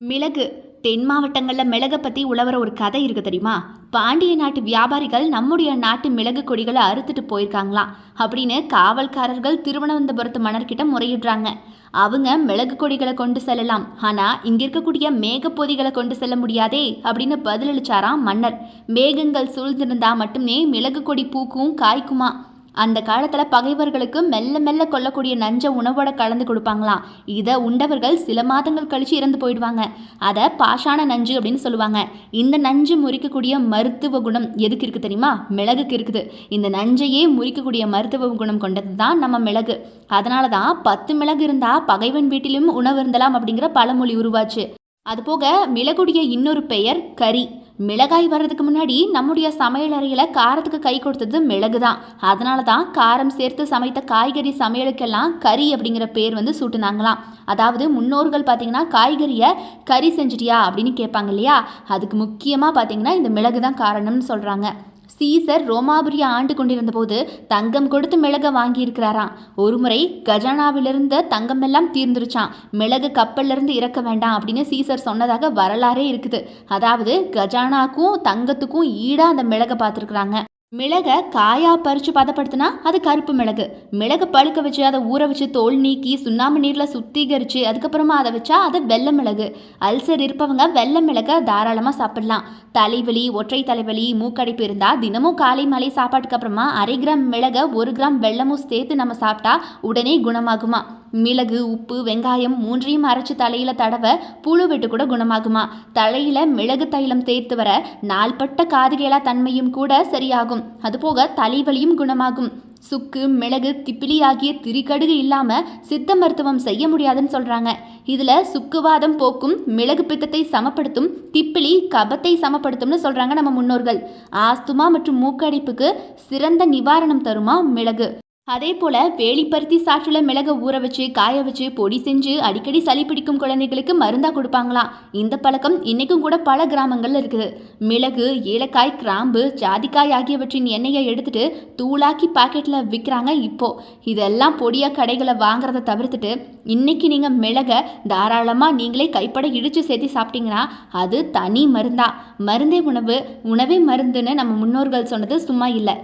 மிளகு. தென் மாவட்டங்களில் மிளகை பற்றி உழவுற ஒரு கதை இருக்கு தெரியுமா? பாண்டிய நாட்டு வியாபாரிகள் நம்முடைய நாட்டு மிளகு கொடிகளை அறுத்துட்டு போயிருக்காங்களாம் அப்படின்னு காவல்காரர்கள் திருவனந்தபுரத்து மன்னர்கிட்ட முறையிடுறாங்க. அவங்க மிளகு கொடிகளை கொண்டு செல்லலாம், ஆனால் இங்கே இருக்கக்கூடிய மேகப்பொதிகளை கொண்டு செல்ல முடியாதே அப்படின்னு பதிலளிச்சாராம் மன்னர். மேகங்கள் சூழ்ந்திருந்தா மட்டுமே மிளகு கொடி பூக்கும் காய்க்குமா. அந்த காலத்தில் பகைவர்களுக்கு மெல்ல மெல்ல கொல்லக்கூடிய நஞ்சை உணவோட கலந்து கொடுப்பாங்களாம். இதை உண்டவர்கள் சில மாதங்கள் கழிச்சு இறந்து போயிடுவாங்க. அதை பாஷான நஞ்சு அப்படின்னு சொல்லுவாங்க. இந்த நஞ்சு முறிக்கக்கூடிய மருத்துவ குணம் எதுக்கு இருக்குது தெரியுமா? மிளகுக்கு இருக்குது. இந்த நஞ்சையே முறிக்கக்கூடிய மருத்துவ குணம் கொண்டது தான் நம்ம மிளகு. அதனால தான் 10 மிளகு இருந்தால் பகைவன் வீட்டிலும் உணவு இருந்தலாம் அப்படிங்கிற பழமொழி உருவாச்சு. அதுபோக மிளகுடைய இன்னொரு பெயர் கறி. மிளகாய் வர்றதுக்கு முன்னாடி நம்முடைய சமையல் அறையில் காரத்துக்கு கை கொடுத்தது மிளகு தான். அதனால தான் காரம் சேர்த்து சமைத்த காய்கறி சமையலுக்கெல்லாம் கறி அப்படிங்கிற பேர் சூட்டுனாங்களாம். அதாவது முன்னோர்கள் பார்த்தீங்கன்னா காய்கறியை கறி செஞ்சிட்டியா அப்படின்னு கேட்பாங்க இல்லையா? அதுக்கு முக்கியமாக பார்த்தீங்கன்னா இந்த மிளகு தான் காரணம்னு சொல்கிறாங்க. சீசர் ரோமாபுரியை ஆண்டு கொண்டிருந்த போது தங்கம் கொடுத்து மிளகை வாங்கியிருக்கிறாராம். ஒரு முறை கஜானாவிலிருந்து தங்கம் எல்லாம் தீர்ந்துருச்சான். மிளகு கப்பல்லிருந்து இறக்க வேண்டாம் அப்படின்னு சீசர் சொன்னதாக வரலாறே இருக்குது. அதாவது கஜானாக்கும் தங்கத்துக்கும் ஈடாக அந்த மிளகை பார்த்துருக்குறாங்க. மிளகை காயா பறித்து பதப்படுத்தினா அது கருப்பு மிளகு. மிளகு பழுக்க வச்சு அதை ஊற வச்சு தோல் நீக்கி சுண்ணாம்பு நீரில் சுத்திகரித்து அதுக்கப்புறமா அதை வச்சா அது வெள்ளை மிளகு. அல்சர் இருப்பவங்க வெள்ளை மிளகை தாராளமாக சாப்பிடலாம். தலைவலி, ஒற்றை தலைவலி, மூக்கடைப்பு இருந்தால் தினமும் காலை மாலை சாப்பாட்டுக்கு அப்புறமா 1/2 கிராம் மிளகை 1 கிராம் வெல்லமும் சேர்த்து நம்ம சாப்பிட்டா உடனே குணமாகுமா. மிளகு, உப்பு, வெங்காயம் 3ஐயும் அரைச்சி தலையில் தடவை புழு வெட்டு கூட குணமாகுமா. தலையில் மிளகு தைலம் தேய்த்து வர நாள்பட்ட காதுகேளா தன்மையும் கூட சரியாகும். அதுபோக தலைவலியும் குணமாகும். சுக்கு, மிளகு, திப்பிலி ஆகிய திரிகடுகு இல்லாமல் சித்த மருத்துவம் செய்ய முடியாதுன்னு சொல்கிறாங்க. இதில் சுக்குவாதம் போக்கும், மிளகு பித்தத்தை சமப்படுத்தும், திப்பிலி கபத்தை சமப்படுத்தும்னு சொல்கிறாங்க நம்ம முன்னோர்கள். ஆஸ்துமா மற்றும் மூக்கடைப்புக்கு சிறந்த நிவாரணம் தருமா மிளகு. அதே போல் வேலிப்பருத்தி சாற்றில் மிளகை ஊற வச்சு காய வச்சு பொடி செஞ்சு அடிக்கடி சளி பிடிக்கும் குழந்தைகளுக்கு மருந்தாக கொடுப்பாங்களாம். இந்த பழக்கம் இன்றைக்கும் கூட பல கிராமங்களில் இருக்குது. மிளகு, ஏலக்காய், கிராம்பு, ஜாதிக்காய் ஆகியவற்றின் எண்ணெயை எடுத்துட்டு தூளாக்கி பாக்கெட்டில் விற்கிறாங்க இப்போது. இதெல்லாம் பொடியாக கடைகளை வாங்குறத தவிர்த்துட்டு இன்றைக்கி நீங்கள் மிளகை தாராளமாக நீங்களே கைப்பட இடித்து சேர்த்து சாப்பிட்டீங்கன்னா அது தனி மருந்தா. மருந்தே உணவு, உணவே மருந்துன்னு நம்ம முன்னோர்கள் சொன்னது சும்மா இல்லை.